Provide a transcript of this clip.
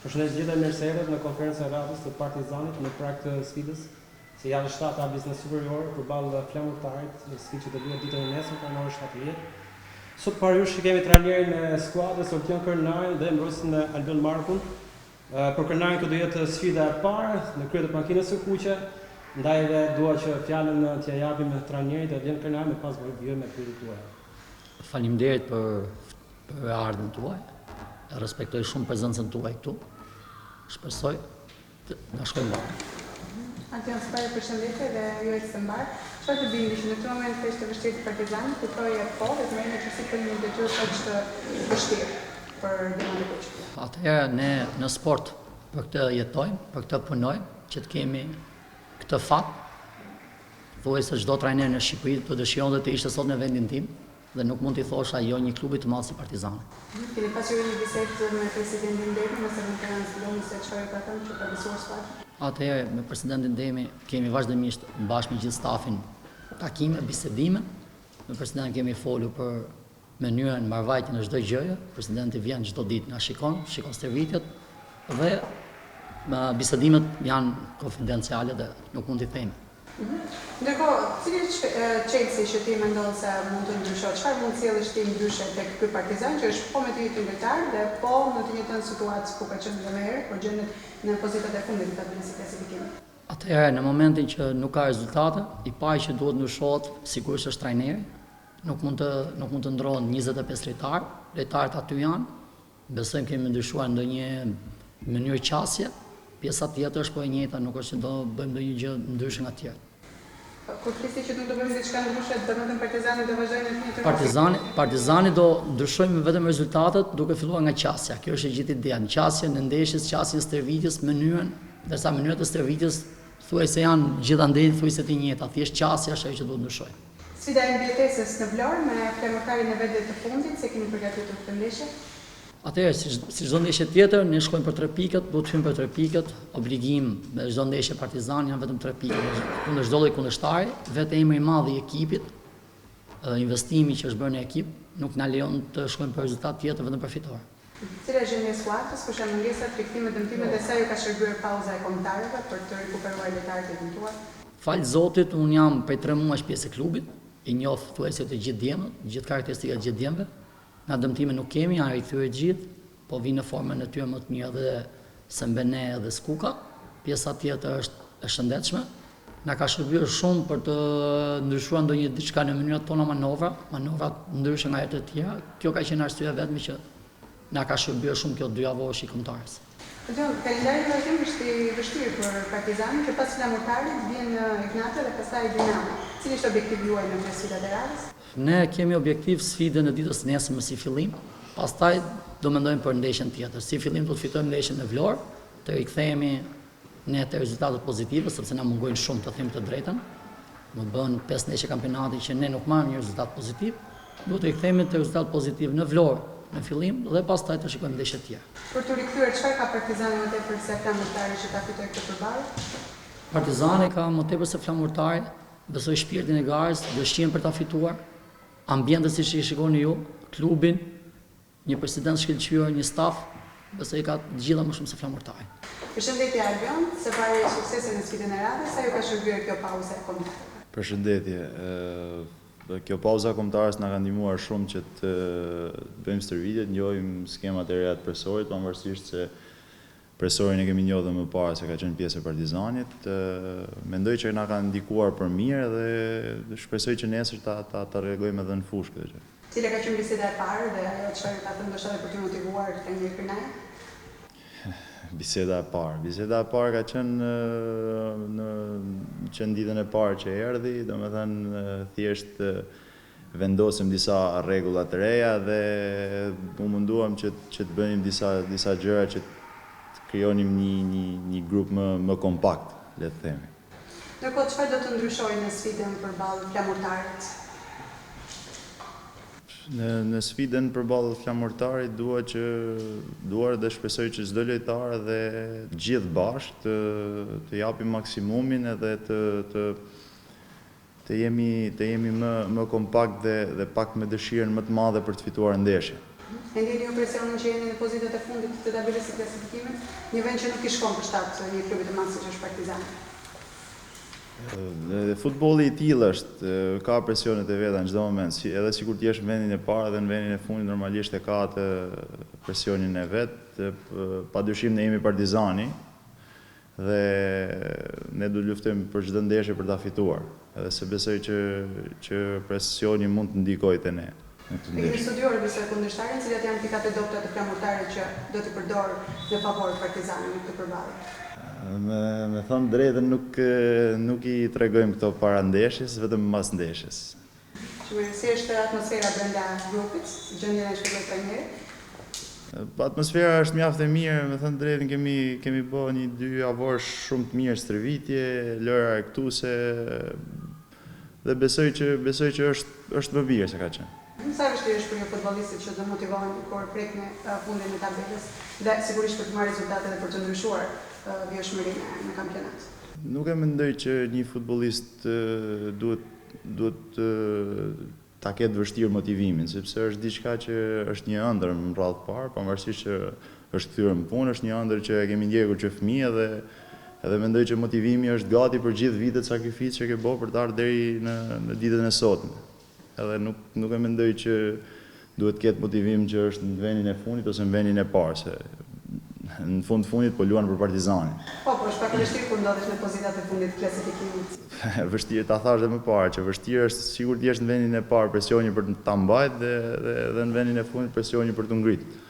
Përshëndetje gjithë mirëserët në konferencën e radhës të Partizanit në prag të sfidës se janë 7 abisnë superior përballë Flamurtarit, sfidë që do bëhet ditën e nesër në orën 17. Sot parësh kemi trajnerin e skuadrës Oltjon Kërnarin dhe mbrojtësin Albin Markun. Për Kërnarin kjo do jetë sfida e parë në krye të makinës së kuqe, ndaj edhe dua që fjalën t'ia japim trajnerit Albin Kërnarin me pas vërejë me pyetjet tuaja. Faleminderit për ardhmën tuaj. Respektoj shumë prezencën tuaj këtu. Shpresoj të na shkojmë bashkë. Antion Spare, përshëndetje dhe ju së mbar. Çfarë të bindi që në këtë moment është të vështirë të Partizanit, fitojë po dhe të merrni që si për një detyr të vështirë për Dinamën e Kuqe. Atëherë ne në sport për këtë jetojmë, për këtë punojmë, që të kemi këtë fat. Thuaj se çdo trajner në Shqipëri të dëshironte të ishte sot në vendin tim dhe nuk mund t'i thosha jo një klubi të madh si Partizani. Keni pasur një bisedë me presidentin Demi, nëse nuk kanë zgjidhur se çfarë ka thënë që ka besuar skuadrën? Atëherë me presidentin Demi kemi vazhdimisht bashkë me gjithë stafin takime, bisedime. Me presidentin kemi folur për mënyrën marrëvajtje në çdo gjë. Presidenti vjen çdo ditë na shikon stërvitjet dhe bisedimet janë konfidenciale dhe nuk mund t'i themi. Ndërkohë, cili është çelësi që ti mendon se mund të ndryshojë? Çfarë mund sjellësh ti ndryshe tek ky Partizan që është po me të njëjtin lojtar dhe po në të njëjtën situatë ku ka qenë më herët, por gjendet në pozitat e fundit të tabelës së klasifikimit? Atëherë, në momentin që nuk ka rezultate, i pari që duhet ndryshohet sigurisht është trajneri. Nuk mund të ndrohen 25 lojtarë, lojtarët aty janë. Besojmë kemi ndryshuar ndonjë mënyrë qasje. Pjesa tjetër është po e njëjta, nuk është që do bëjmë ndonjë gjë ndryshe nga tjerë. Kur flisni që nuk do bëjmë diçka ndryshe, domethënë Partizani do vazhdojë në të njëjtën Partizani do ndryshojmë vetëm rezultatet duke filluar nga qasja. Kjo është e gjithë ideja. Në qasjen e ndeshjes, qasjen e stërvitjes, mënyrën, ndërsa mënyrat e stërvitjes thuajse janë gjithandej thuajse të njëjta, thjesht qasja është ajo që duhet ndryshojë. Sfida e mbjetesës në Vlorë me Flamurtarin në vendit të fundit, se keni përgatitur këtë ndeshje? Atëherë, si çdo ndeshje tjetër, ne shkojmë për 3 pikët, duhet të hyjmë për 3 pikët, obligim me çdo ndeshje Partizan janë vetëm 3 pikë. Kundër çdo lloj kundërshtari, vetë emri i madh i ekipit, investimi që është bërë në ekip, nuk na lejon të shkojmë për rezultat tjetër vetëm për fitore. Cila është gjendja e skuadrës, për shembull mungesat, rikthime, dëmtime dhe sa ju ka shërbyr pauza e kombëtarëve për të rikuperuar lojtarët e dëmtuar? Fal Zotit, un jam prej 3 muajsh pjesë e klubit, i njoh thuajse të gjithë djemët, gjithë karakteristikat e gjithë djemëve. Na dëmtime nuk kemi, janë rikthyer gjithë, po vinë në formën e tyre më të mirë dhe Sembene dhe Skuka. Pjesa tjetër është e shëndetshme. Na ka shërbyer shumë për të ndryshuar ndonjë diçka në mënyrat tona manevrat ndryshe nga herët e tjera. Kjo ka qenë arsyeja vetme që na ka shërbyer shumë kjo 2 javë shikimtarës. Kalendari është i vështirë për Partizanin, që pas Flamurtarit vjen Ignata dhe pastaj Dinamo. Cili është objektivi juaj në sfidat e radhës? Ne kemi objektiv sfidën e ditës nesër si fillim, pastaj do mendojmë për ndeshjen tjetër. Si fillim do të fitojmë ndeshjen e Vlorë, të rikthehemi ne te rezultatet pozitive, sepse na mungojnë shumë të them të drejtën. Më bën 5 ndeshje kampionati që ne nuk marrim një rezultat pozitiv, duhet të rikthehemi te rezultat pozitiv në Vlorë në fillim dhe pastaj të shikojmë ndeshje të tjera. Për të rikthyer, çfarë ka Partizani më tepër se Flamurtari që ta fitojë këtë përballje? Partizani ka më tepër se Flamurtari, besoj shpirtin e garës, dëshirën për ta fituar, ambientin siç e shikoni ju, klubin, një president shkëlqyer, një staf, besoj ka të gjitha më shumë se Flamurtari. Përshëndetje Albion, se pari suksesin në sfidën e radhës, sa ju ka shërbyer kjo pauzë e kombëtarëve? Përshëndetje. Kjo pauza kombëtarës na ka ndihmuar shumë që të bëjmë stërvitjet, njohim skemat e reja të presorit, pavarësisht se presorin e kemi njohur më parë se ka qenë pjesë e Partizanit. Mendoj që na ka ndikuar për mirë dhe shpresoj që nesër ta rregullojmë edhe në fushë këtë gjë. Cila ka qenë biseda e parë dhe ajo çfarë ka thënë ndoshta për të motivuar trajneri Kërnaj? Biseda e parë ka qenë në ditën e parë që erdhi, domethënë thjesht vendosëm disa rregulla të reja dhe u munduam që të bënim disa gjëra që të krijonim një grup më kompakt, le të themi. Ndërkohë, çfarë do të ndryshojë në sfidën përballë Flamurtarit? Në sfidën përballë Flamurtarit duar dhe shpresoj që çdo lojtar dhe gjithë bashkë të japim maksimumin edhe të jemi më kompakt dhe pak me dëshirën më të madhe për të fituar ndeshjen. E ndjeni ju presionin që jeni në pozitat e fundit të tabelës së klasifikimit, një vend që nuk i shkon për shtat një klubi të madh siç është Partizani. Futbolli i tillë është, ka presionet e veta në çdo moment, edhe sikur ti je në vendin e parë dhe në vendin e fundit normalisht e ka atë presionin e vet. Padyshim ne jemi Partizani dhe ne do luftojmë për çdo ndeshje për ta fituar. Edhe se besoj që presioni mund të ndikojë te ne. E keni studiuar disa kundërshtarë, cilat janë pikat e dobta të flamurtare që do t'i përdor në favor Partizanit në këtë përballje? Me thënë drejtën nuk i tregojmë këto para ndeshjes, vetëm mbas ndeshjes. Si është atmosfera brenda grupit, gjendja e shkollës trajneri? Atmosfera është mjaft e mirë, me thënë drejtën kemi bërë një 2 javor shumë të mirë stërvitje, lëra e këtuse dhe besoj që është më mirë se ka qenë. Sa vështirë është për një futbollistët që do motivohen kur prek në fundin e tabelës dhe sigurisht për të marrë rezultate dhe për të ndryshuar vjeshmërinë në kampionat? Nuk e mendoj që një futbollist duhet ta ketë vështirë motivimin, sepse është diçka që është një ëndër në radhë parë, pavarësisht që është kthyer në punë, është një ëndër që e kemi ndjekur që fëmijë edhe mendoj që motivimi është gati për gjithë vitet sakrificë që ke bërë për të ardhur deri në ditën e sotme. Edhe nuk e mendoj që duhet ketë motivim që është në vendin e fundit ose në vendin e parë, se në fundit po luan për Partizanin. Po është pak vështirë kur ndodhesh në pozitat e fundit të klasifikimit. Vështirë, ta thash edhe më parë, që vështirë është sigur të jesh në vendin e parë presioni për ta mbajtur dhe në vendin e fundit presioni për të ngritur.